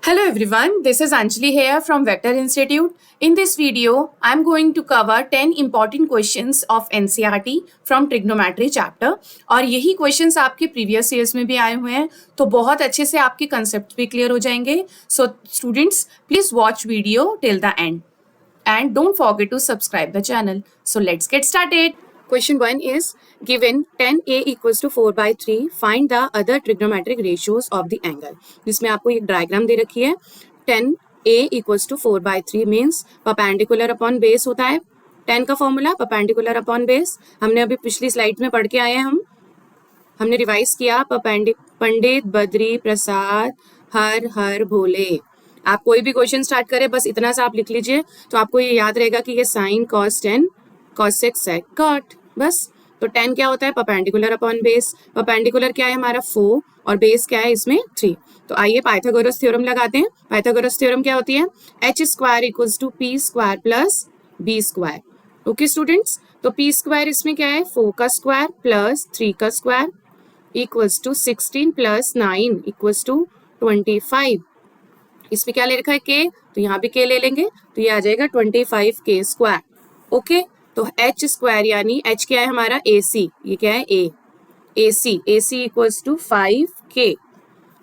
Hello everyone, this is Anjali here from Vector Institute. In this video, I am going to cover 10 important questions of NCERT from Trigonometry chapter और यही questions आपके previous years में भी आए हुए हैं तो बहुत अच्छे से आपके concept भी clear हो जाएंगे. So students, please watch video till the end and don't forget to subscribe the channel. So let's get started. Question 1 is given 10a equals to 4 by 3. Find the other trigonometric ratios of the angle. जिसमें आपको एक diagram दे रखी है. 10a equals to 4 by 3 means perpendicular upon base होता है. 10 का formula perpendicular upon base हमने अभी पिछली स्लाइड में पढ़ के आए हैं. हमने रिवाइज किया. पंडित बद्री प्रसाद हर हर भोले. आप कोई भी क्वेश्चन स्टार्ट करें बस इतना सा आप लिख लीजिए तो आपको ये याद रहेगा कि ये sine cos 10 cosec sec cot बस. तो 10 क्या होता है परपेंडिकुलर अपॉन बेस. परपेंडिकुलर क्या है हमारा 4 और बेस क्या है इसमें 3. तो आइए पाइथागोरस थ्योरम लगाते हैं. पाइथागोरस थ्योरम क्या होती है h square equals to p square plus b square. Okay students, तो p स्क्वायर इसमें क्या है 4 का स्क्वायर प्लस 3 का square equals to 16 plus 9 equals to 25. इसमें क्या ले रखा है k, तो यहाँ भी k ले लेंगे तो ये आ जाएगा 25 k स्क्वायर. ओके, तो h स्क्वायर यानी h क्या है हमारा AC, ये क्या है a, AC equals to 5k.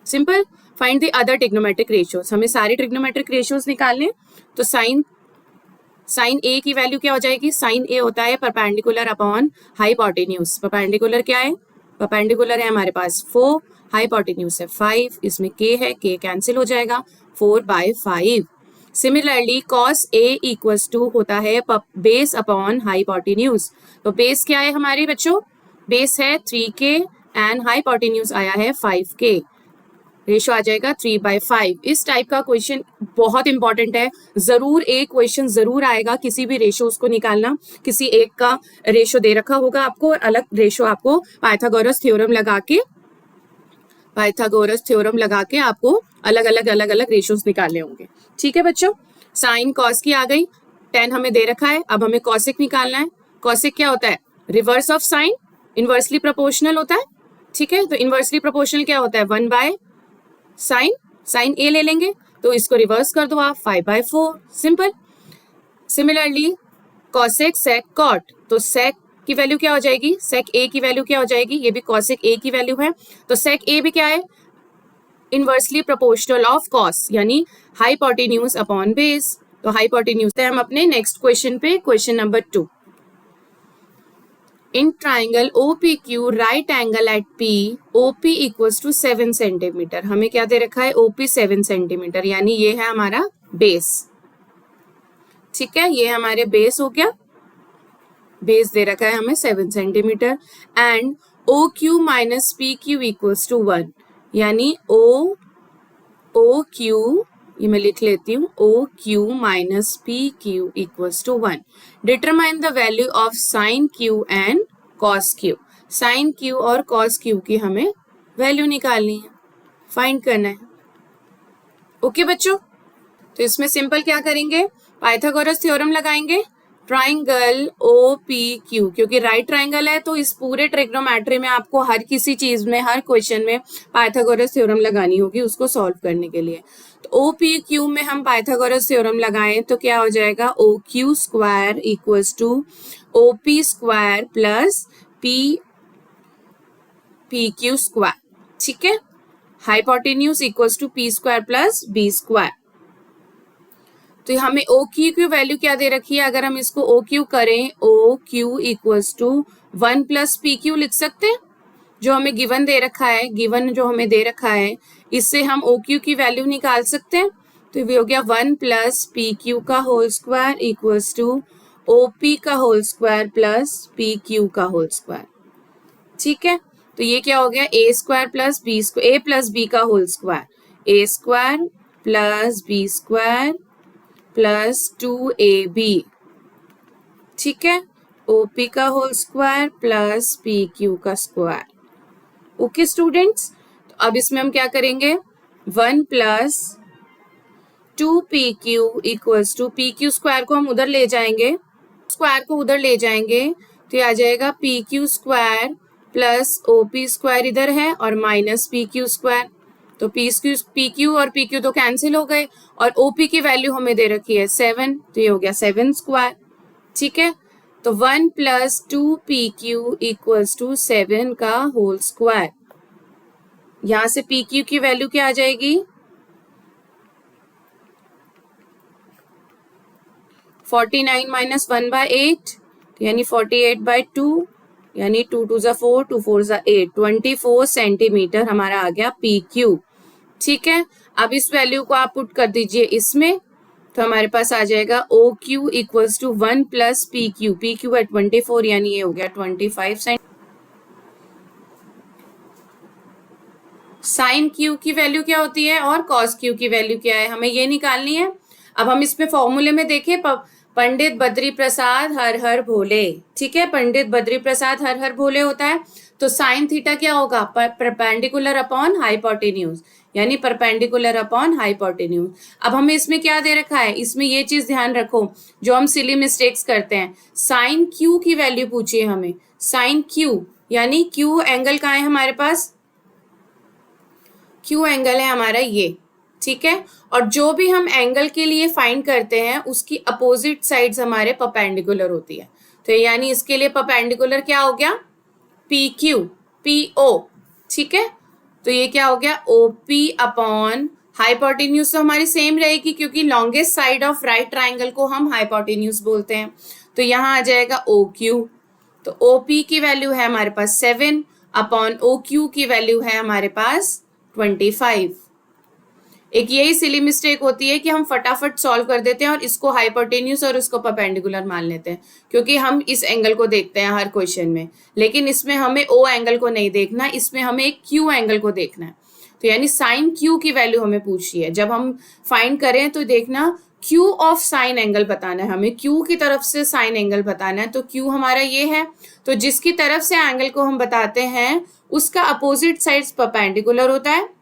Simple. Find the other trigonometric ratios. हमें सारे ट्रिग्नोमेट्रिक रेशियोज निकालने. तो साइन a की वैल्यू क्या हो जाएगी. साइन a होता है परपेंडिकुलर अपॉन हाइपोटेन्यूज. परपेंडिकुलर क्या है, परपेंडिकुलर है हमारे पास 4, हाइपोटेन्यूज है 5, इसमें k है, k कैंसिल हो जाएगा 4/5. Similarly cos a equals to होता है बेस अपॉन हाइपोटेन्यूज. तो बेस क्या है हमारे बच्चों, बेस है 3k एंड हाइपोटेन्यूज आया है 5k. रेशियो आ जाएगा 3/5. इस टाइप का क्वेश्चन बहुत इंपॉर्टेंट है. जरूर एक क्वेश्चन जरूर आएगा किसी भी रेशियोज को निकालना. किसी एक का रेशियो दे रखा होगा आपको और अलग रेशियो आपको पाइथागोरस थ्योरम लगा के आपको अलग अलग रेशियोज निकालने होंगे. ठीक है बच्चों. साइन कॉस की आ गई. 10 हमें दे रखा है. अब हमें कॉसिक निकालना है. कॉसिक क्या होता है reverse of sine, inversely proportional होता है. ठीक है, तो इनवर्सली प्रोपोर्शनल क्या होता है 1/साइन. साइन ए ले लेंगे तो इसको रिवर्स कर दो आप 5/4. Simple. Similarly cosec sec cot. तो सेक की वैल्यू क्या हो जाएगी, सेक ए की वैल्यू क्या हो जाएगी, ये भी कॉसेक ए की वैल्यू है. तो सेक ए भी क्या है इनवर्सली प्रोपोर्शनल ऑफ कॉस यानी हाइपोटेन्यूज अपॉन बेस. तो हाइपोटेन्यूज है हम अपने नेक्स्ट क्वेश्चन पे. Question number 2. In triangle OPQ right angle at P OP equals to 7 centimetre. हमें क्या दे रखा है OP 7 सेंटीमीटर यानी ये है हमारा बेस. ठीक है, ये हमारे बेस हो गया. बेस दे रखा है हमें 7 centimetre and OQ minus PQ equals to 1 यानी OQ, ये मैं लिख लेती हूँ OQ minus PQ equals to 1. Determine the value of sine Q and cos Q. Sine Q और कॉस Q की हमें वैल्यू निकालनी है, फाइंड करना है. ओके बच्चों, तो इसमें सिंपल क्या करेंगे पाइथागोरस थ्योरम लगाएंगे. ट्राइंगल OPQ क्योंकि राइट ट्राइंगल है तो इस पूरे ट्रिग्नोमेट्री में आपको हर किसी चीज में हर क्वेश्चन में पाइथागोरस थ्योरम लगानी होगी उसको सॉल्व करने के लिए. तो OPQ में हम पाइथागोरस थ्योरम लगाएं तो क्या हो जाएगा OQ square equals to OP square plus PQ square. ठीक है, hypotenuse equals to P square plus B square. तो हमें OQ की वैल्यू क्या दे रखी है, अगर हम इसको OQ करें OQ equals to 1 plus PQ लिख सकते हैं जो हमें गिवन दे रखा है. गिवन जो हमें दे रखा है इससे हम OQ की वैल्यू निकाल सकते हैं. तो ये हो गया 1 प्लस PQ का whole square equals to OP का होल स्क्वायर प्लस PQ का होल स्क्वायर. ठीक है, तो ये क्या हो गया A square plus B square, A plus B का whole square, A square plus B square plus 2AB. ठीक है, OP का होल स्क्वायर प्लस PQ का स्क्वायर. ओके स्टूडेंट्स, तो अब इसमें हम क्या करेंगे 1 plus 2PQ equals to PQ square को हम उधर ले जाएंगे, स्क्वायर को उधर ले जाएंगे तो ये आ जाएगा PQ square plus OP square इधर है और माइनस PQ स्क्वायर. तो पी क्यू और पी क्यू तो कैंसिल हो गए, और ओपी की वैल्यू हमें दे रखी है 7, तो ये हो गया 7 स्क्वायर। ठीक है, तो 1 प्लस 2 PQ इक्वल्स टू 7 का होल स्क्वायर। यहां से PQ की वैल्यू क्या आ जाएगी, 49 माइनस 1/8, यानी 48/2, यानी 2 2 4, 2 4 8, 24 सेंटीमीटर हमारा आ गया PQ। ठीक है, अब इस वैल्यू को आप पुट कर दीजिए इसमें, तो हमारे पास आ जाएगा OQ equals to 1 plus PQ, PQ है 24, यानी ये हो गया 25 सेंटीमीटर। साइन क्यू की वैल्यू क्या होती है और कॉस क्यू की वैल्यू क्या है, हमें ये निकालनी है। अब हम इसमें फॉर्मूले में देखें, पंडित बद्री प्रसाद हर हर भोले। ठीक है, पंडित बद्री प्रसाद हर हर भोले होता है, तो साइन थीटा क्या होगा, परपेंडिकुलर अपॉन हाइपोटेन्यूज, यानी परपेंडिकुलर अपॉन हाइपोटेन्यूज। अब हमें इसमें क्या दे रखा है, इसमें ये चीज ध्यान रखो जो हम सिली मिस्टेक्स करते हैं, साइन क्यू की वैल्यू पूछिए हमें, साइन क्यू यानी क्यू एंगल कहाँ है हमारे पास, क्यू एंगल है हमारा ये। ठीक है, और जो भी हम एंगल के लिए फाइंड करते हैं उसकी अपोजिट साइड्स हमारे परपेंडिकुलर होती है, तो यानी इसके लिए परपेंडिकुलर क्या हो गया, पी क्यू पी ओ। ठीक है, तो ये क्या हो गया, ओपी अपॉन हाइपोटेन्यूज तो हमारी सेम रहेगी क्योंकि longest side of right triangle को हम हाइपोटेन्यूज बोलते हैं, तो यहाँ आ जाएगा ओ क्यू। तो ओपी की वैल्यू है हमारे पास 7 अपॉन ओ क्यू की वैल्यू है हमारे पास 25। एक यही सिली मिस्टेक होती है कि हम फटाफट सॉल्व कर देते हैं और इसको हाइपोटेन्यूज और उसको परपेंडिकुलर मान लेते हैं, क्योंकि हम इस एंगल को देखते हैं हर क्वेश्चन में, लेकिन इसमें हमें ओ एंगल को नहीं देखना, इसमें हमें एक क्यू एंगल को देखना है। तो यानी साइन क्यू की वैल्यू हमें पूछी है, जब हम फाइंड करें तो देखना क्यू ऑफ साइन एंगल बताना है हमें, क्यू की तरफ से साइन एंगल बताना है, तो क्यू हमारा ये है, तो जिसकी तरफ से एंगल को हम बताते हैं उसका अपोजिट साइड परपेंडिकुलर होता है,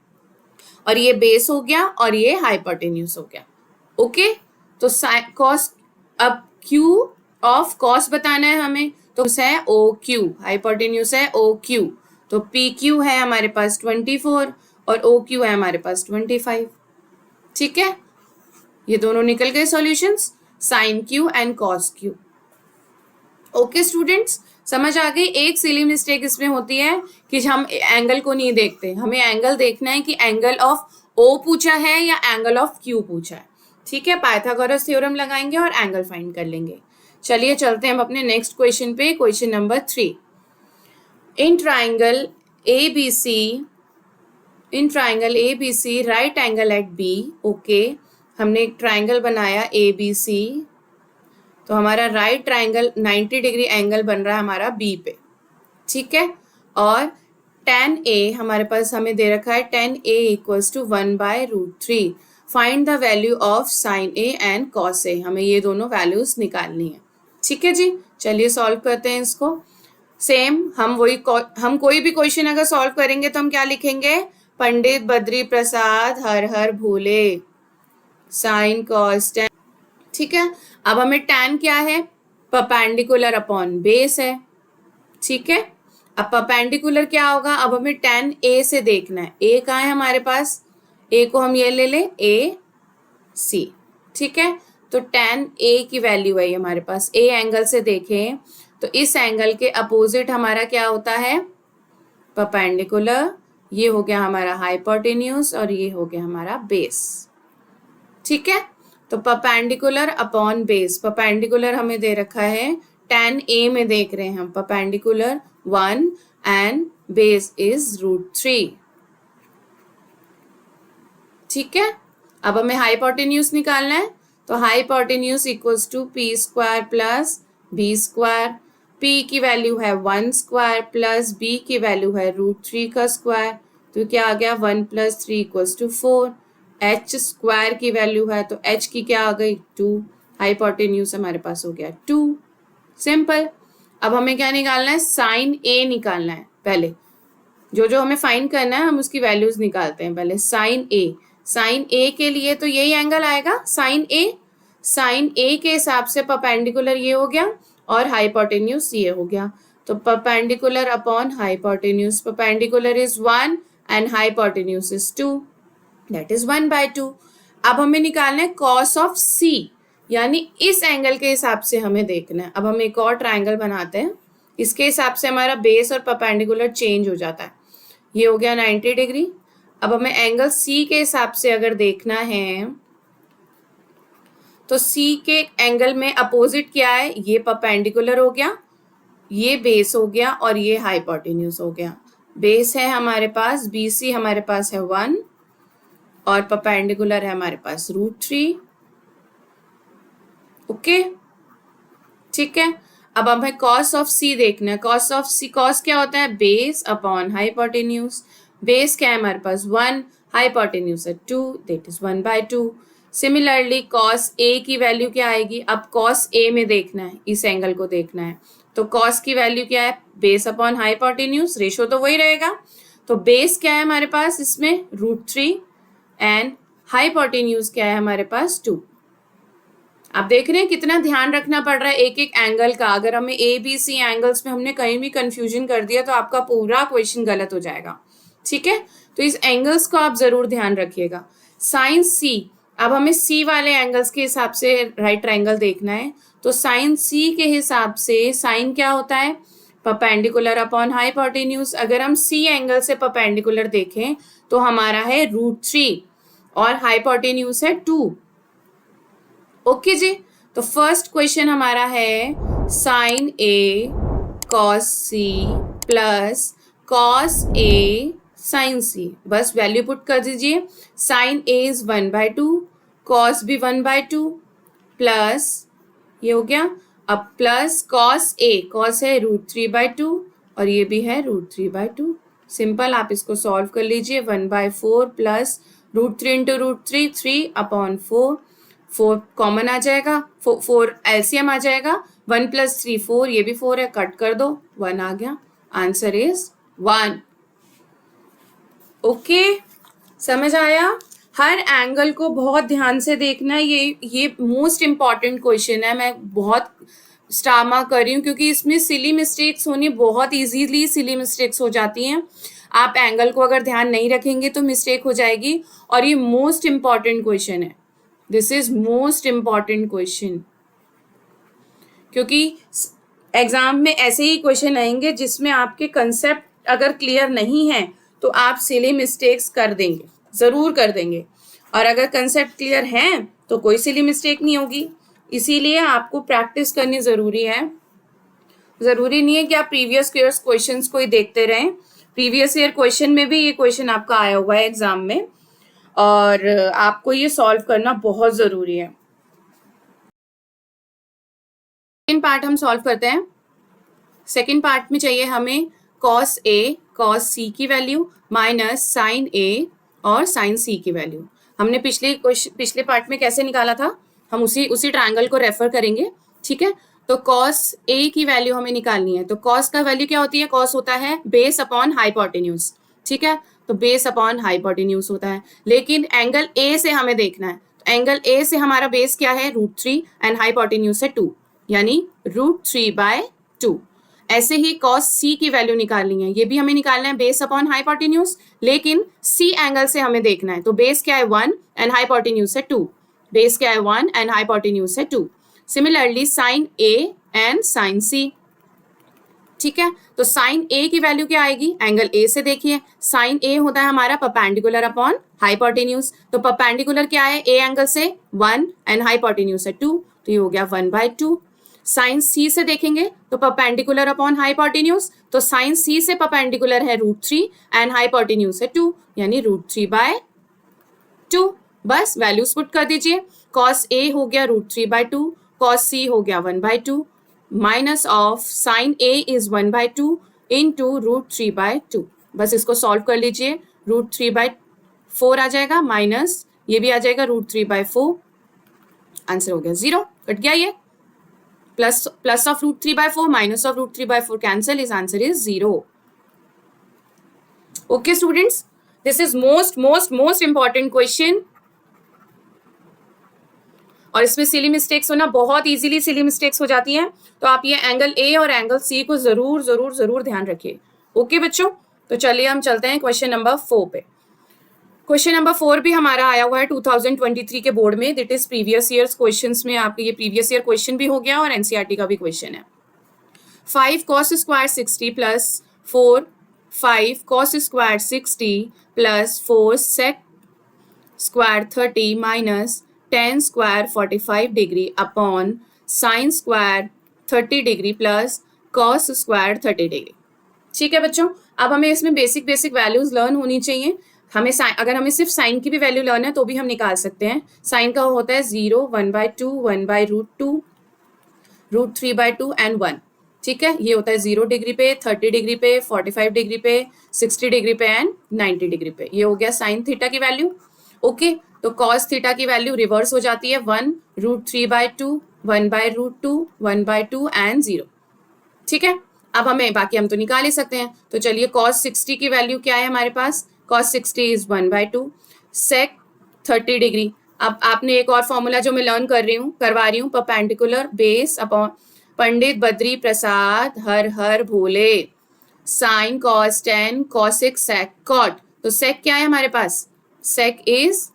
और ये बेस हो गया और ये हाइपोटेन्यूज हो गया। ओके, तो कॉस, अब क्यू ऑफ कॉस बताना है हमें, तो है ओ क्यू, हाइपोटेन्यूज है ओ क्यू, तो पी क्यू है हमारे पास 24 और ओ क्यू है हमारे पास 25। ठीक है, ये दोनों निकल गए solutions, sine Q and cos Q. Okay students, समझ आ गई। एक सिली मिस्टेक इसमें होती है कि हम एंगल को नहीं देखते, हमें एंगल देखना है कि एंगल ऑफ ओ पूछा है या एंगल ऑफ क्यू पूछा है। ठीक है, पाइथागोरस थ्योरम लगाएंगे और एंगल फाइंड कर लेंगे। चलिए चलते हैं हम अपने नेक्स्ट क्वेश्चन पे, question number 3। In triangle A B C right angle at B. Okay, हमने एक ट्राइंगल बनाया ABC, तो हमारा राइट ट्राइंगल 90 डिग्री एंगल बन रहा है हमारा बी पे। ठीक है, और tan A हमारे पास हमें दे रखा है, tan A equals to 1/√3। Find the value of sin A and cos A, हमें ये दोनों वैल्यूज निकालनी है। ठीक है जी, चलिए सॉल्व करते हैं इसको। सेम हम कोई भी क्वेश्चन अगर सॉल्व करेंगे तो हम क्या लिखेंगे, पंडित बद्री प्रसाद हर हर भोले, साइन कॉस tan। ठीक है, अब हमें tan क्या है, परपेंडिकुलर अपॉन बेस है। ठीक है, अब परपेंडिकुलर क्या होगा, अब हमें tan A से देखना है, A कहाँ है हमारे पास, A को हम ये ले लें AC। ठीक है, तो tan A की वैल्यू है हमारे पास, A एंगल से देखें तो इस एंगल के अपोजिट हमारा क्या होता है, परपेंडिकुलर, ये हो गया हमारा हाइपोटेन्यूज और ये हो गया हमारा बेस। ठीक है, तो परपेंडिकुलर अपॉन बेस, परपेंडिकुलर हमें दे रखा है tan A में देख रहे हैं हम, परपेंडिकुलर 1 एंड बेस इज √3। ठीक है, अब हमें हाइपोटेन्यूज निकालना है, तो hypotenuse equals to P square plus B square. P की वैल्यू है 1 स्क्वायर प्लस बी की वैल्यू है √3 का स्क्वायर, तो क्या आ गया 1 + 3 = 4। h स्क्वायर की वैल्यू है तो h की क्या आ गई 2, हाइपोटेन्यूज हमारे पास हो गया 2। सिंपल। अब हमें क्या निकालना है, साइन A निकालना है। पहले जो हमें फाइंड करना है हम उसकी वैल्यूज निकालते हैं। पहले साइन A के लिए तो यही एंगल आएगा साइन A के हिसाब से परपेंडिकुलर ये हो गया और हाइपोटेन्यूज ये हो गया, तो perpendicular upon hypotenuse, perpendicular is 1 and hypotenuse is 2, that is 1/2। अब हमें निकालना है कॉस ऑफ सी, यानी इस एंगल के हिसाब से हमें देखना है। अब हम एक और ट्राइंगल बनाते हैं, इसके हिसाब से हमारा बेस और परपेंडिकुलर चेंज हो जाता है। ये हो गया 90 डिग्री। अब हमें एंगल सी के हिसाब से अगर देखना है तो सी के एंगल में अपोजिट क्या है, ये परपेंडिकुलर हो गया, ये बेस हो गया और ये हाइपोटेन्यूज हो गया। बेस है हमारे पास, बीसी हमारे पास है 1 और परपेंडिकुलर है हमारे पास √3। ओके, ठीक है। अब हमें कॉस ऑफ सी देखना है। कॉस ऑफ सी, कॉस क्या होता है, बेस अपॉन हाइपोटेन्यूज। बेस क्या है हमारे पास 1, हाइपोटेन्यूज है 2, that is 1/2। Similarly cos A की वैल्यू क्या आएगी, अब कॉस ए में देखना है, इस एंगल को देखना है, तो कॉस की वैल्यू क्या है, बेस अपॉन हाइपोटेन्यूज, रेशो तो वही रहेगा। तो बेस क्या है हमारे पास इसमें √3 एंड हाइपोटेन्यूज क्या है हमारे पास 2। आप देख रहे हैं कितना ध्यान रखना पड़ रहा है एक एक एंगल का। अगर हमें ए बी सी एंगल्स में हमने कहीं भी कंफ्यूजन कर दिया तो आपका पूरा क्वेश्चन गलत हो जाएगा, ठीक है। तो इस एंगल्स को आप जरूर ध्यान रखिएगा। साइन सी, अब हमें सी वाले एंगल्स के हिसाब से राइट ट्राइंगल देखना है, तो साइन सी के हिसाब से साइन क्या होता है, परपेंडिकुलर अपॉन हाइपोटेन्यूज। अगर हम सी एंगल से परपेंडिकुलर देखें तो हमारा है √3 और हाइपोटेन्यूज है 2। ओके जी, तो फर्स्ट क्वेश्चन हमारा है साइन ए कॉस सी प्लस कॉस ए साइन सी। बस वैल्यू पुट कर दीजिए। साइन ए इज 1/2, कॉस भी 1/2 प्लस ये हो गया, अब प्लस कॉस ए, कॉस है √3/2 और ये भी है √3/2। सिंपल, आप इसको सॉल्व कर लीजिए। 1/4 प्लस √3 इंटू √3, 3/4, 4 कॉमन आ जाएगा, 4 एलसीएम आ जाएगा, 1 + 3 4, ये भी 4 है, कट कर दो, 1 आ गया। Answer is 1। ओके, समझ आया। हर एंगल को बहुत ध्यान से देखना है। ये मोस्ट इम्पॉर्टेंट क्वेश्चन है। मैं बहुत स्टार मार्क कर रही हूँ क्योंकि इसमें सिली मिस्टेक्स होनी, बहुत इजीली सिली मिस्टेक्स हो जाती हैं। आप एंगल को अगर ध्यान नहीं रखेंगे तो मिस्टेक हो जाएगी, और ये मोस्ट इम्पॉर्टेंट क्वेश्चन है। This is most important question, क्योंकि एग्जाम में ऐसे ही क्वेश्चन आएंगे जिसमें आपके कंसेप्ट अगर क्लियर नहीं है तो आप सिली मिस्टेक्स कर देंगे, जरूर कर देंगे। और अगर कंसेप्ट क्लियर है तो कोई सिली मिस्टेक नहीं होगी। इसीलिए आपको प्रैक्टिस करनी जरूरी है। जरूरी नहीं है कि आप प्रीवियस ईयर क्वेश्चंस को ही देखते रहें। प्रीवियस ईयर क्वेश्चन में भी ये क्वेश्चन आपका आया हुआ है एग्जाम में, और आपको ये सॉल्व करना बहुत जरूरी है। सेकेंड पार्ट हम सॉल्व करते हैं। सेकेंड पार्ट में चाहिए हमें कॉस ए कॉस सी की वैल्यू माइनस साइन ए और साइन सी की वैल्यू। हमने पिछले पार्ट में कैसे निकाला था, हम उसी ट्रायंगल को रेफर करेंगे, ठीक है। तो कॉस ए की वैल्यू हमें निकालनी है। तो कॉस का वैल्यू क्या होती है, कॉस होता है बेस अपॉन हाइपोटेन्यूज, ठीक है। तो बेस अपॉन हाइपोटेन्यूज होता है, लेकिन एंगल ए से हमें देखना है। तो एंगल ए से हमारा बेस क्या है, √3 एंड हाइपोटेन्यूज है 2, यानी √3/2। ऐसे ही कॉस सी की वैल्यू निकालनी है, ये भी हमें निकालना है बेस अपॉन हाइपोटेन्यूज, लेकिन सी एंगल से हमें देखना है। तो बेस क्या है 1 एंड हाइपोटेन्यूज है 2, बेस क्या है 1 एंड हाइपोटेन्यूज है 2। Similarly sine A and sine C, ठीक है। तो साइन ए की वैल्यू क्या आएगी, एंगल ए से देखिए, साइन ए होता है हमारा परपेंडिकुलर अपॉन हाइपोटेन्यूज। तो परपेंडिकुलर क्या है ए एंगल से 1 एंड हाइपोटेन्यूज है 2, तो ये हो गया 1/2। साइन सी से देखेंगे तो परपेंडिकुलर अपॉन हाइपोटेन्यूज, तो साइन सी से परपेंडिकुलर है √3 एंड हाइपोटेन्यूज है 2, यानी √3/2। बस वैल्यूज पुट कर दीजिए। कॉस ए हो गया √3/2, कॉस सी हो गया 1/2, minus of sine A is 1/2 into √3/2। बस इसको सॉल्व कर लीजिए। √3/4 आ जाएगा, माइनस ये भी आ जाएगा √3/4, आंसर हो गया 0, कट गया ये। Plus of √3/4 minus of √3/4 cancel, is answer is 0। Okay students, this is most important question, और इसमें सिली मिस्टेक्स होना, बहुत इजीली सिली मिस्टेक्स हो जाती हैं। तो आप ये एंगल ए और एंगल सी को जरूर जरूर जरूर ध्यान रखिए। ओके बच्चों, तो चलिए हम चलते हैं क्वेश्चन नंबर 4 पे। क्वेश्चन नंबर 4 भी हमारा आया हुआ है 2023 के बोर्ड में, that is previous years questions में आपके ये प्रीवियस ईयर क्वेश्चन भी हो गया और एनसीईआरटी का भी क्वेश्चन है। 5 cos square 60 plus 4 5 cos square 60 plus 4 sec square 30 minus 10 square 45 degree upon sine square 30 degree plus cos square 30 degree. ठीक है बच्चों, अब हमें इसमें बेसिक वैल्यूज लर्न होनी चाहिए। हमें अगर हमें सिर्फ साइन की भी वैल्यू लर्न है तो भी हम निकाल सकते हैं। साइन का होता है 0, 1/2, 1/√2, √3/2 एंड 1। ठीक है, ये होता है 0 डिग्री पे, 30 डिग्री पे, 45 डिग्री पे, 60 डिग्री पे एंड 90 डिग्री पे। ये हो गया साइन थीटा की वैल्यू। ओके, तो कॉस थीटा की वैल्यू रिवर्स हो जाती है 1, √3/2, 1/√2, 1/2 एंड 0। ठीक है, अब हमें बाकी हम तो निकाल ही सकते हैं। तो चलिए cos 60 की वैल्यू क्या है हमारे पास, cos 60 इज 1/2 sec 30 डिग्री। अब आपने एक और फॉर्मूला जो मैं लर्न करवा रही हूँ, perpendicular base upon Pandit Badri Prasad हर हर भोले sign cos 10 cosec sec cot। तो sec क्या है हमारे पास, sec is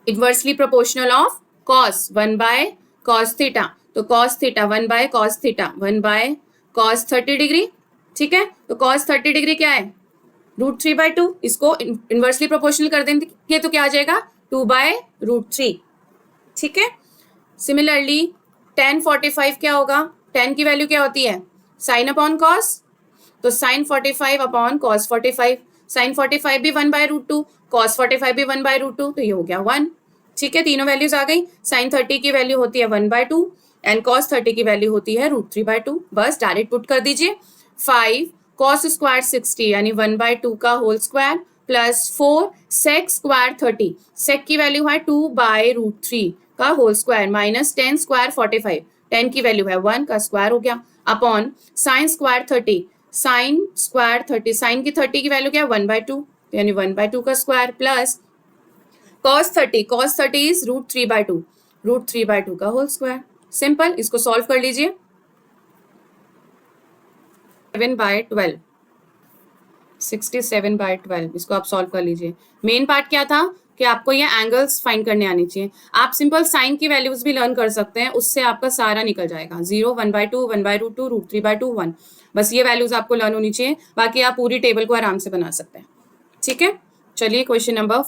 inversely proportional of cos 1/cos theta. तो cos theta 1/cos theta 1/cos 30 degree. ठीक है, तो cos 30 डिग्री क्या है, √3/2। इसको इनवर्सली प्रोपोर्शनल कर देंगे तो क्या आ जाएगा, 2/√3। ठीक है, सिमिलरली tan 45 क्या होगा, tan की वैल्यू क्या होती है, साइन अपॉन कॉस। तो साइन 45 अपॉन कॉस 45, साइन 45 भी 1/√2, कॉस 45 भी 1/√2, तो ये हो गया 1। ठीक है, तीनों वैल्यूज आ गई। साइन 30 की वैल्यू होती है 1/2 एंड कॉस 30 की वैल्यू होती है √3/2। बस डायरेक्ट पुट कर दीजिए। 5 cos स्क्वायर 60 यानी 1/2 का whole square plus 4 sec square 30, sec की वैल्यू है 2/√3 का होल स्क्वायर माइनस 10 स्क्वायर 45, 10 की वैल्यू है 1 का स्क्वायर हो गया upon sine square 30, sine square 30, sine की 30 की वैल्यू क्या है 1/2 यानी 1/2 का स्क्वायर प्लस cos 30 इज √3/2 का होल स्क्वायर। सिंपल, इसको सॉल्व कर लीजिए। 7/12, 67/12, इसको आप सॉल्व कर लीजिए। मेन पार्ट क्या था कि आपको ये एंगल्स फाइंड करने आनी चाहिए। आप सिंपल साइन की वैल्यूज भी लर्न कर सकते हैं, उससे आपका सारा निकल जाएगा। 0, 1/2, 1/√2, √3/2, 1, बस ये वैल्यूज आपको लर्न होनी चाहिए। बाकी आप पूरी टेबल को आराम से बना सकते हैं। ठीक है, चलिए क्वेश्चन नंबर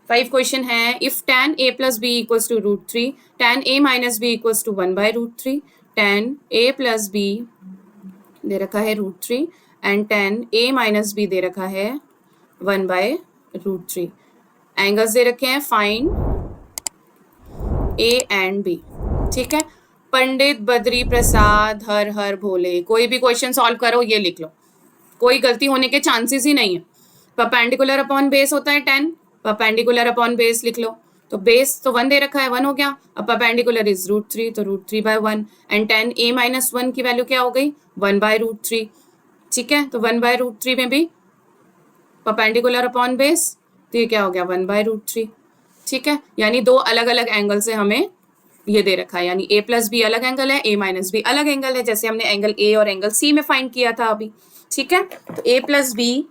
5 क्वेश्चन है, if tan a plus B equals to √3, tan a minus B equals to 1/√3, tan a plus B दे रखा है √3 and tan a minus B दे रखा है 1/√3। एंगल्स दे रखे हैं, फाइंड a एंड b। ठीक है, पंडित बद्री प्रसाद हर हर भोले, कोई भी क्वेश्चन सॉल्व करो ये लिख लो, कोई गलती होने के चांसेस ही नहीं है। परपेंडिकुलर अपॉन बेस होता है 10, परपेंडिकुलर अपॉन बेस लिख लो। तो बेस तो 1 दे रखा है, 1 हो गया। अब परपेंडिकुलर इज √3, तो √3/1 एंड tan a माइनस 1 की वैल्यू क्या हो गई, 1/√3। ठीक है, तो 1/√3 में भी परपेंडिकुलर अपॉन बेस, तो ये क्या हो गया 1/√3। ठीक है, यानी दो अलग अलग एंगल से हमें ये दे रखा है, यानी a प्लस बी अलग एंगल है, a माइनस बी अलग एंगल है, जैसे हमने एंगल a और एंगल c में फाइंड किया था अभी। ठीक है, तो a प्लस बी,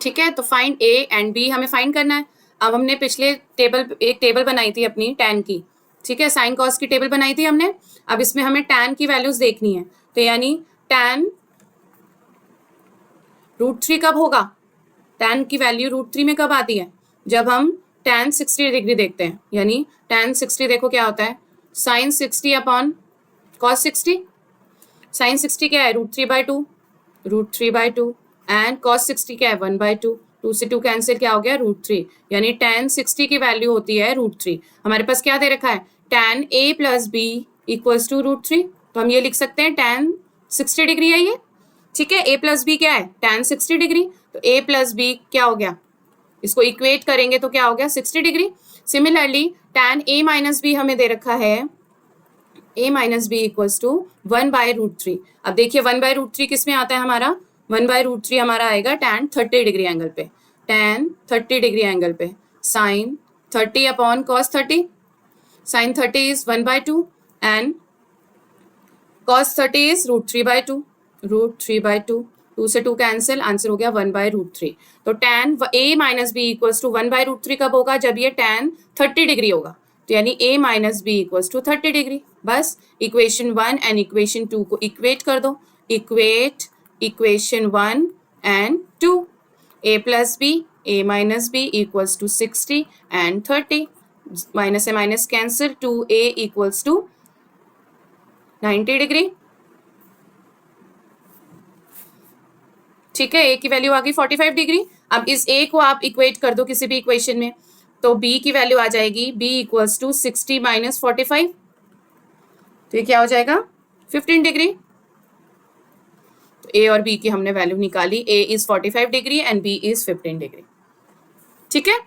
ठीक है, तो फाइंड a एंड b हमें फाइंड करना है। अब हमने पिछले एक टेबल बनाई थी अपनी tan की, ठीक है, साइन कॉस की टेबल बनाई थी हमने। अब इसमें हमें tan की वैल्यूज देखनी है, तो यानी tan √3 कब होगा, tan की वैल्यू √3 में कब आती है, जब हम tan 60 डिग्री देखते हैं। यानी tan 60 देखो क्या होता है, साइन 60 अपॉन cos 60। साइन 60 क्या है, √3/2 एंड cos 60 क्या है 1/2, 2 से 2 कैंसिल, क्या हो गया √3, यानी tan 60 की वैल्यू होती है √3। हमारे पास क्या दे रखा है, tan a plus B equals to √3, तो हम ये लिख सकते हैं tan 60 डिग्री है ये। ठीक है, a प्लस बी क्या है, tan 60 डिग्री, तो a प्लस बी क्या हो गया, इसको इक्वेट करेंगे तो क्या हो गया 60 degree. Similarly tan a minus B हमें दे रखा है, a minus B equals to 1/√3। अब देखिए 1/√3 किस में आता है हमारा, 1/√3 हमारा आएगा tan 30 डिग्री एंगल पे, tan 30 डिग्री एंगल पे sine 30 upon cos 30, sine 30 is 1/2 and cos 30 is √3/2, √3/2 2 से 2 कैंसिल, आंसर हो गया 1/√3। तो tan a minus B equals to 1/√3 कब होगा? जब ये tan 30 डिग्री होगा। तो यानी a minus B equals to 30 degree. बस इक्वेशन 1 एंड इक्वेशन 2 को इक्वेट कर दो। Equate equation 1 and 2। a plus B, a minus B equals to 60 and 30। Minus से minus cancel, 2a equals to 90 degree. ठीक है, a की वैल्यू आ गई 45 degree. अब इस a को आप इक्वेट कर दो किसी भी इक्वेशन में, तो b की वैल्यू आ जाएगी b इक्वल्स टू 60 माइनस 45। तो ये क्या हो जाएगा? 15 डिग्री। तो a और b की हमने वैल्यू निकाली। a is 45 degree and b is 15 degree. ठीक है,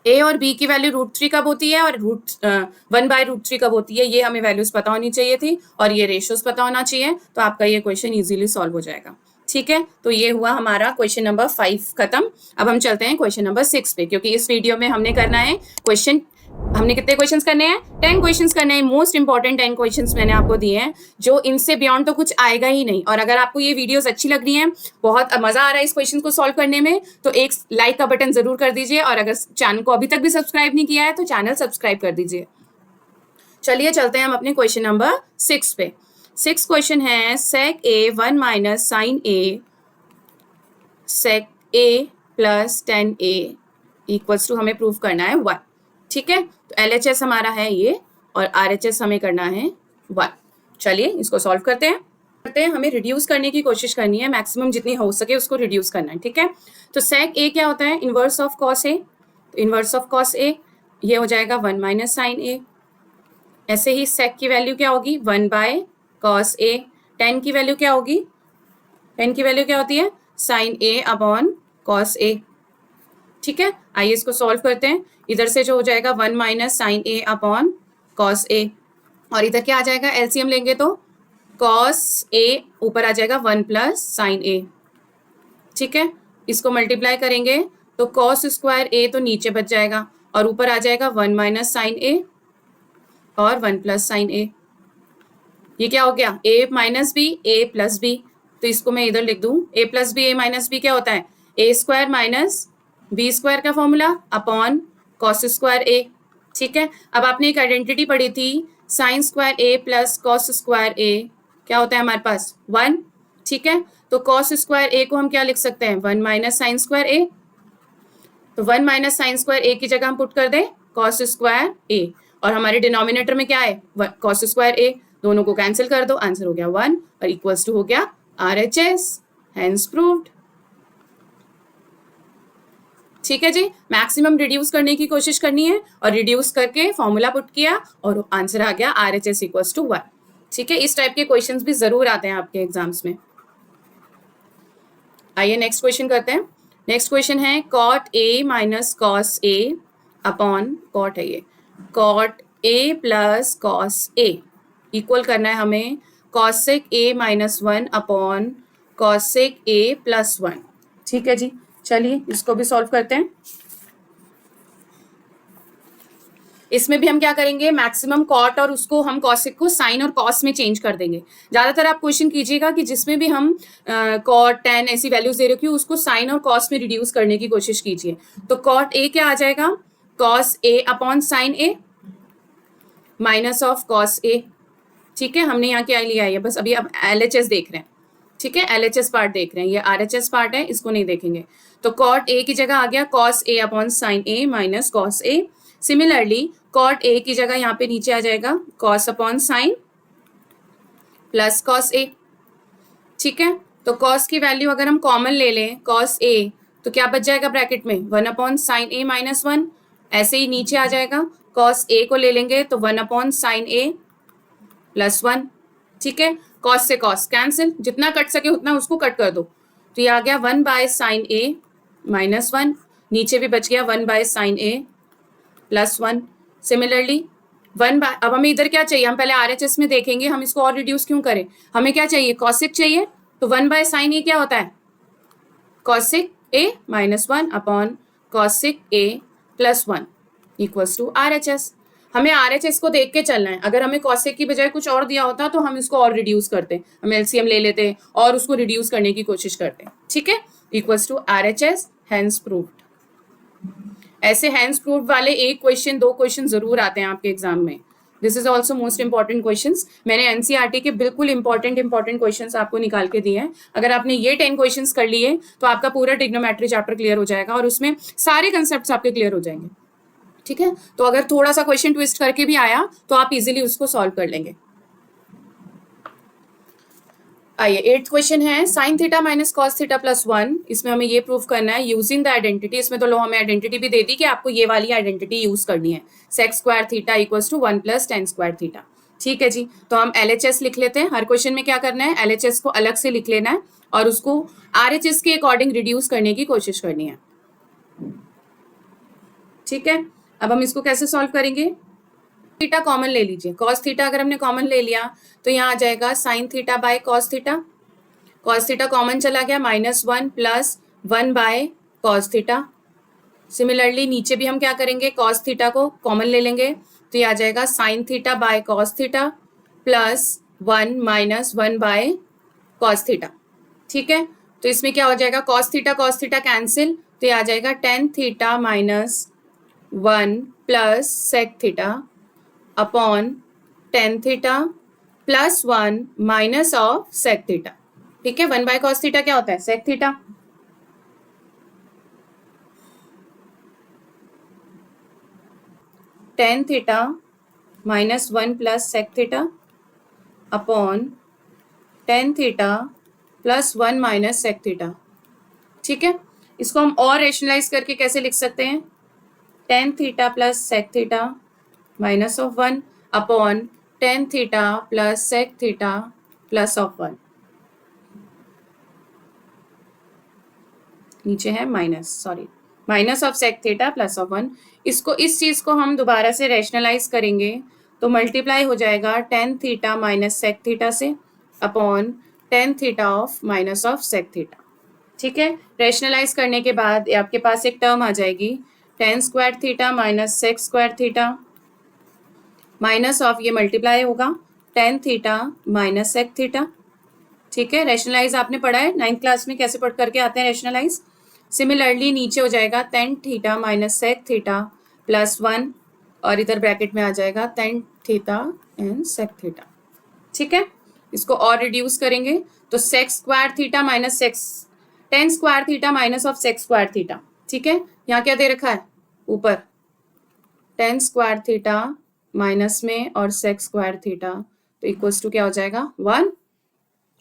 a और b की वैल्यू √3 कब होती है और 1/√3 कब होती है, ये हमें वैल्यूज पता होनी चाहिए थी और ये रेशियोज पता होना चाहिए। तो आपका ये क्वेश्चन इजीली सॉल्व हो जाएगा। ठीक है, तो ये हुआ हमारा क्वेश्चन नंबर 5 खत्म। अब हम चलते हैं क्वेश्चन नंबर 6 पे, क्योंकि इस वीडियो में हमने करना है क्वेश्चन, हमने कितने क्वेश्चंस करने हैं? 10 क्वेश्चंस करने हैं। मोस्ट इंपॉर्टेंट 10 क्वेश्चंस मैंने आपको दिए हैं, जो इनसे बियॉन्ड तो कुछ आएगा ही नहीं। और अगर आपको ये वीडियोस अच्छी लग रही हैं, बहुत मजा आ रहा है इस क्वेश्चन को सॉल्व करने में, तो एक लाइक का बटन जरूर कर दीजिए। और अगर चैनल को अभी तक भी सब्सक्राइब नहीं किया है तो चैनल सब्सक्राइब कर दीजिए। चलिए चलते हैं हम अपने क्वेश्चन नंबर 6 पे। 6 क्वेश्चन है sec a 1 minus sine a sec a plus tan a equals to हमें प्रूव करना है 1। ठीक है, तो LHS हमारा है ये और RHS हमें करना है 1। चलिए इसको सॉल्व करते हैं। हमें रिड्यूस करने की कोशिश करनी है, मैक्सिमम जितनी हो सके उसको रिड्यूस करना है। ठीक है, तो sec a क्या होता है? Inverse of cos a। तो इनवर्स ऑफ cos a ये हो जाएगा 1 माइनस साइन a। ऐसे ही sec की वैल्यू क्या होगी? 1/cos a। tan की वैल्यू क्या होगी? tan की वैल्यू क्या होती है? Sine a upon cos a। ठीक है, आइए इसको सॉल्व करते हैं। इधर से जो हो जाएगा 1 minus sine a upon cos a, और इधर क्या आ जाएगा? एलसीएम लेंगे तो cos a ऊपर आ जाएगा 1 प्लस साइन a। ठीक है, इसको मल्टीप्लाई करेंगे तो cos स्क्वायर a तो नीचे बच जाएगा और ऊपर आ जाएगा 1 माइनस साइन a और 1 प्लस साइन a। ये क्या हो गया? a minus B, a plus B. तो इसको मैं इधर लिख दूं, a plus B, a minus B क्या होता है? a square minus B square का formula upon cos square a। ठीक है, अब आपने एक आइडेंटिटी पढ़ी थी, sine square a plus cos square a क्या होता है हमारे पास? 1। ठीक है, तो कॉस स्क्वायर a को हम क्या लिख सकते हैं? 1 माइनस साइन स्क्वायर a। तो 1 माइनस साइन स्क्वायर a की जगह हम पुट कर दें कॉस स्क्वायर a, और हमारे डिनोमिनेटर में क्या है? Cos square a। दोनों को कैंसिल कर दो, आंसर हो गया 1 और इक्वल्स टू हो गया RHS, हैंस प्रूव्ड। ठीक है जी, मैक्सिमम रिड्यूस करने की कोशिश करनी है और रिड्यूस करके फॉर्मूला पुट किया और आंसर आ गया RHS इक्वल्स टू 1। ठीक है, इस टाइप के क्वेश्चंस भी जरूर आते हैं आपके एग्जाम्स में। आइए नेक्स्ट क्वेश्चन करते हैं। नेक्स्ट क्वेश्चन है cot a minus cos a upon cot है ये cot a plus cos a equal करना है हमें cosec a minus 1 upon cosec a plus 1। ठीक है जी, चलिए इसको भी सॉल्व करते हैं। इसमें भी हम क्या करेंगे? मैक्सिमम कॉट और उसको हम कॉसिक को साइन और कॉस में चेंज कर देंगे। ज़्यादातर आप क्वेश्चन कीजिएगा कि जिसमें भी हम कॉट टेन ऐसी वैल्यूज दे रखी हो उसको साइन और कॉस में रिड्यूस करने की कोशिश कीजिए। तो कॉट ए क्या आ जाएगा? Cos A upon sine A minus of cos A. ठीक है, हमने यहाँ क्या लिया है? बस अभी अब LHS देख रहे हैं। ठीक है, LHS पार्ट देख रहे हैं, ये RHS पार्ट है, इसको नहीं देखेंगे। तो कॉट ए की जगह आ गया cos A upon sine A minus cos A. Similarly cot A की जगह यहाँ पे नीचे आ जाएगा cos upon sine plus cos A. ठीक है, तो कॉस की वैल्यू अगर हम कॉमन ले लें कॉस ए तो क्या बच जाएगा ब्रैकेट में? 1 अपॉन साइन ए माइनस 1। ऐसे ही नीचे आ जाएगा कॉस ए को ले लेंगे तो 1 अपॉन साइन ए प्लस 1। ठीक है, कॉस से कॉस कैंसिल, जितना कट सके उतना उसको कट कर दो। तो ये आ गया 1 बाय साइन ए माइनस 1, नीचे भी बच गया 1 by sine A plus 1। Similarly 1 by, अब हमें इधर क्या चाहिए? हम पहले RHS में देखेंगे, हम इसको और रिड्यूस क्यों करें? हमें क्या चाहिए? कॉसिक चाहिए। तो 1 बाय साइन ए क्या होता है? Cosec A minus 1 upon cosec A plus 1 equals to RHS। हमें RHS को देख के चलना है। अगर हमें कॉसेक की बजाय कुछ और दिया होता तो हम इसको और रिड्यूस करते, हम LCM ले लेते और उसको रिड्यूस करने की कोशिश करते। ठीक है, equals to RHS hence proved. ऐसे हैंस प्रूव्ड वाले एक क्वेश्चन 2 क्वेश्चन जरूर आते हैं आपके एग्जाम में। This is also most important questions. मैंने एनसीईआरटी के बिल्कुल इंपॉर्टेंट क्वेश्चंस आपको निकाल के दिए हैं। अगर आपने ये 10 क्वेश्चंस कर लिए तो आपका पूरा ट्रिग्नोमेट्री चैप्टर क्लियर हो जाएगा और उसमें सारे कंसेप्ट्स आपके क्लियर हो जाएंगे। ठीक है, तो अगर थोड़ा सा क्वेश्चन ट्विस्ट करके भी आया तो आप इजीली उसको सॉल्व कर लेंगे। आइए 8th क्वेश्चन है sine theta minus cos theta plus 1। इसमें हमें ये प्रूव करना है यूजिंग द आइडेंटिटी। इसमें तो लो हमें आइडेंटिटी भी दे दी कि आपको ये वाली आइडेंटिटी यूज करनी है, sec square theta equals to 1 plus tan square theta. ठीक है जी, तो हम LHS लिख लेते हैं। हर क्वेश्चन में क्या करना है, LHS को अलग से लिख लेना है और उसको RHS के अकॉर्डिंग रिड्यूस करने की कोशिश करनी है। ठीक है, अब हम इसको कैसे सॉल्व करेंगे, थीटा कॉमन ले लीजिए। कॉस थीटा अगर हमने कॉमन ले लिया तो यहाँ आ जाएगा sine theta by cos theta. Cos theta common चला गया, -1 plus 1 by cos theta. Similarly नीचे भी हम क्या करेंगे, कॉस थीटा को कॉमन ले लेंगे तो ये आ जाएगा sine theta by cos theta plus 1 minus 1 by cos theta. ठीक है, तो इसमें क्या हो जाएगा, कॉस थीटा कैंसिल, तो ये आ जाएगा tan theta minus 1 plus sec theta upon tan theta plus 1 minus of sec theta. ठीक है, 1 बाय कॉस थीटा क्या होता है, sec theta. Tan theta minus 1 plus sec theta upon tan theta plus 1 minus sec theta. ठीक है, इसको हम और रेशनलाइज करके कैसे लिख सकते हैं, tan theta plus sec theta minus of 1 upon tan theta plus sec theta plus of 1। नीचे है minus of sec theta plus of 1। इसको, इस चीज को हम दोबारा से रेशनलाइज करेंगे तो मल्टीप्लाई हो जाएगा tan theta minus sec theta से upon tan theta of minus of sec theta. ठीक है, रेशनलाइज करने के बाद आपके पास एक टर्म आ जाएगी tan square theta minus sec square theta minus of, ये मल्टीप्लाई होगा tan theta minus sec theta. ठीक है, रेशनलाइज आपने पढ़ा है 9th क्लास में, कैसे पढ़ करके आते हैं रेशनलाइज। सिमिलरली नीचे हो जाएगा tan theta minus sec theta plus 1 और इधर ब्रैकेट में आ जाएगा tan theta and sec theta. ठीक है, इसको और रिड्यूस करेंगे तो sec square theta minus tan square theta minus of sec square theta. ठीक है, यहाँ क्या दे रखा है, ऊपर टेन स्क्वायर थीटा माइनस में और सेक स्क्वायर थीटा, तो इक्वल्स टू क्या हो जाएगा 1।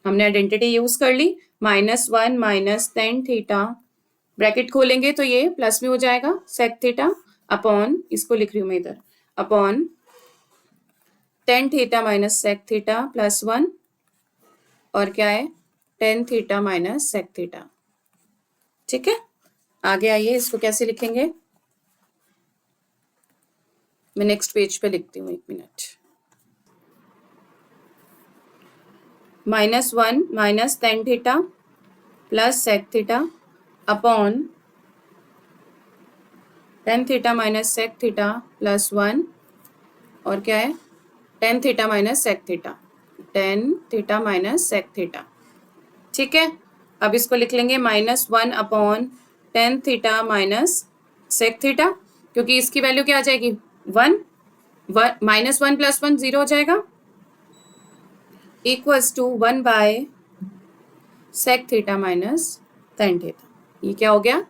हमने आइडेंटिटी यूज कर ली, -1 माइनस टेन थीटा, ब्रैकेट खोलेंगे तो ये प्लस में हो जाएगा सेक थीटा अपॉन, इसको लिख रही हूँ मैं इधर, upon tan theta minus sec theta plus 1 और क्या है tan theta minus sec theta. ठीक है, आगे आइए इसको कैसे लिखेंगे, मैं नेक्स्ट पेज पे लिखती हूँ, 1 minute. -1 minus tan theta plus sec theta upon tan theta minus sec theta plus 1 और क्या है tan theta minus sec theta, tan theta minus sec theta. ठीक है, अब इसको लिख लेंगे -1 upon tan theta minus sec theta, क्योंकि इसकी वैल्यू क्या आ जाएगी 1, -1 प्लस 1 0 हो जाएगा, equals to 1 by sec theta minus tan theta. ये क्या हो गया,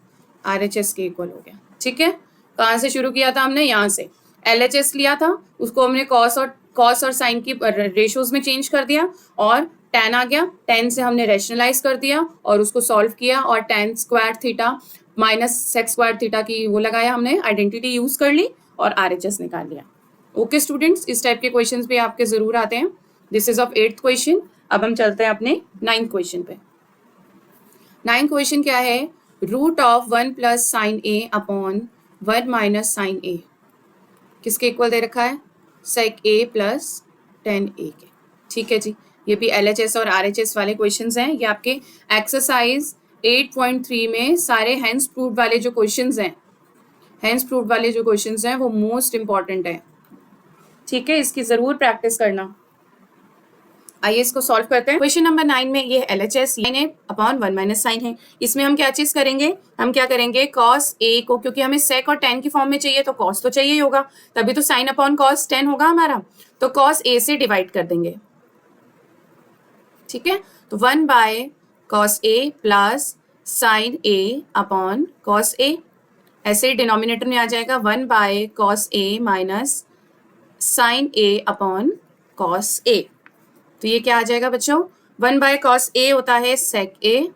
RHS के इक्वल हो गया। ठीक है, कहाँ से शुरू किया था हमने, यहाँ से LHS लिया था, उसको हमने कॉस और साइन की रेशियोज में चेंज कर दिया और tan आ गया, tan से हमने रेशनलाइज कर दिया और उसको सॉल्व किया और tan square theta minus sec square theta की वो लगाया, हमने आइडेंटिटी यूज कर ली और RHS निकाल लिया। ओके स्टूडेंट्स, इस टाइप के क्वेश्चंस भी आपके जरूर आते हैं। This is of 8th question. अब हम चलते हैं अपने 9th क्वेश्चन पे। 9th क्वेश्चन क्या है, root of 1 plus sine A upon 1 minus sine A किसके इक्वल दे रखा है, सेक ए प्लस टेन ए के। ठीक है जी, ये भी LHS और RHS वाले क्वेश्चंस हैं। ये आपके एक्सरसाइज 8.3 में सारे हैंस प्रूव्ड वाले जो क्वेश्चंस हैं, हैंस प्रूव्ड वाले जो क्वेश्चंस हैं वो मोस्ट इंपॉर्टेंट है। ठीक है, इसकी जरूर प्रैक्टिस करना। आइए इसको सॉल्व करते हैं। क्वेश्चन नंबर 9 में ये LHS sign A upon 1 minus sign है। इसमें हम क्या चीज करेंगे, हम क्या करेंगे, कॉस ए को, क्योंकि हमें सेक और टेन की फॉर्म में चाहिए तो कॉस तो चाहिए ही होगा, तभी तो साइन अपॉन कॉस 10 होगा हमारा, तो कॉस ए से डिवाइड कर देंगे। ठीक है, तो 1 by cos A plus sine A upon cos A, ऐसे डिनोमिनेटर में आ जाएगा 1 by cos A minus sine A upon cos A. तो ये क्या आ जाएगा बच्चों, 1 बाय कॉस ए होता है सेक A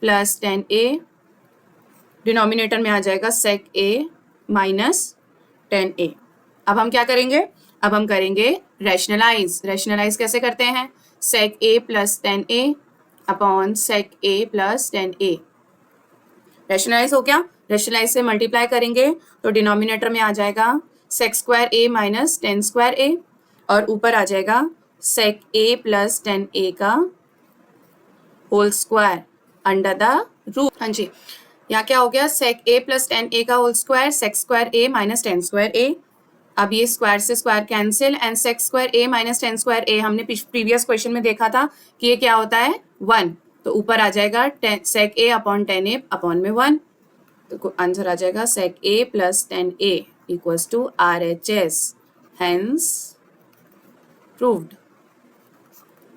plus tan A, denominator में आ जाएगा सेक ए माइनस टेन ए। अब हम क्या करेंगे, अब हम करेंगे रैशनलाइज। रैशनलाइज कैसे करते हैं, सेक A plus tan A upon sec A plus tan A. Rationalise हो गया, रैशनलाइज से मल्टीप्लाई करेंगे तो डिनोमिनेटर में आ जाएगा सेक square A minus tan square ए, और ऊपर आ जाएगा sec A plus tan A का whole square under the root. हाँ जी, यहाँ क्या हो गया, सेक ए प्लस टेन ए का whole square, sec square A minus tan square A. अब ये स्क्वायर से square cancel, and sec square A minus tan square A हमने प्रीवियस क्वेश्चन में देखा था कि ये क्या होता है 1, तो ऊपर आ जाएगा sec A upon tan A upon में 1, तो आंसर आ जाएगा sec A plus tan A equals to RHS, hence proved.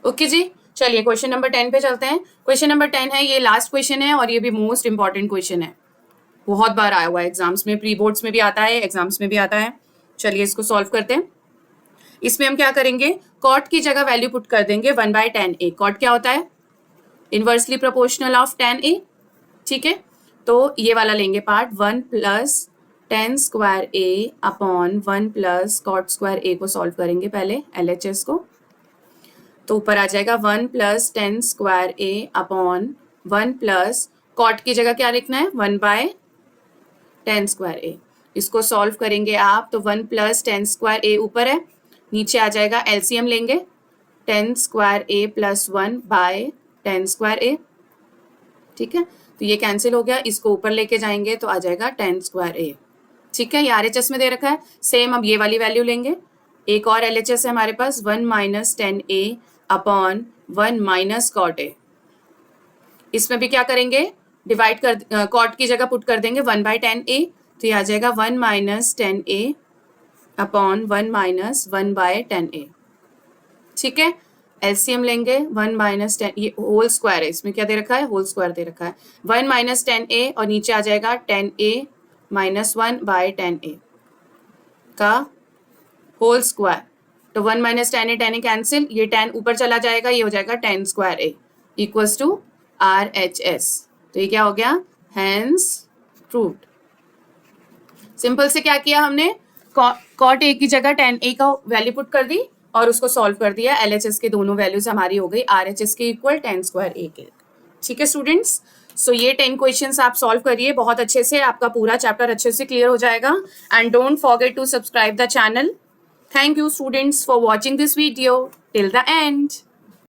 Okay जी, चलिए क्वेश्चन नंबर 10 पे चलते हैं। क्वेश्चन नंबर 10 है, ये लास्ट क्वेश्चन है और ये भी मोस्ट इंपॉर्टेंट क्वेश्चन है, बहुत बार आया हुआ है एग्जाम्स में, प्री बोर्ड्स में भी आता है, एग्जाम्स में भी आता है। चलिए इसको सॉल्व करते हैं। इसमें हम क्या करेंगे, कॉट की जगह वैल्यू पुट कर देंगे 1 बाय टेन ए। कॉट क्या होता है, inversely proportional of ten A. ठीक है, तो ये वाला लेंगे पार्ट, 1 प्लस टेन स्क्वायर ए अपॉन 1 प्लस कॉट स्क्वायर ए को सॉल्व करेंगे पहले LHS को, तो ऊपर आ जाएगा 1 प्लस टेन स्क्वायर ए अपॉन 1 प्लस कॉट की जगह क्या लिखना है 1 बाय टेन स्क्वायर ए। इसको सॉल्व करेंगे आप तो 1 प्लस टेन स्क्वायर ए ऊपर है, नीचे आ जाएगा LCM लेंगे, tan square A plus 1 by tan square A. ठीक है, तो ये कैंसिल हो गया, इसको ऊपर लेके जाएंगे तो आ जाएगा टेन स्क्वायर ए। ठीक है, ये RHS में दे रखा है। सेम अब ये वाली वैल्यू लेंगे, एक और LHS है हमारे पास 1 minus tan A upon 1 minus cot A. इसमें भी क्या करेंगे, डिवाइड कर, कॉट की जगह पुट कर देंगे 1 बाय टेन ए, तो ये आ जाएगा 1 minus tan A upon 1 minus 1 by ten A. ठीक है, LCM लेंगे 1 माइनस टेन, ये होल स्क्वायर है, इसमें क्या दे रखा है, होल स्क्वायर दे रखा है, 1 माइनस टेन ए और नीचे आ जाएगा ten A minus 1 by ten A का होल स्क्वायर, तो 1 माइनस टेन ए कैंसिल, ये 10 ऊपर चला जाएगा, ये हो जाएगा tan square A equals to RHS। तो ये क्या हो गया, हेंस प्रूव्ड। सिंपल से क्या किया हमने, कॉट ए की जगह टेन ए का वैल्यू पुट कर दी और उसको सॉल्व कर दिया, LHS के दोनों वैल्यूज हमारी हो गई RHS के इक्वल टेन स्क्वायर ए के। ठीक है स्टूडेंट्स, सो ये 10 क्वेश्चंस आप सॉल्व करिए बहुत अच्छे से, आपका पूरा चैप्टर अच्छे से क्लियर हो जाएगा। And don't forget to subscribe the channel. Thank you students for watching this video till the end.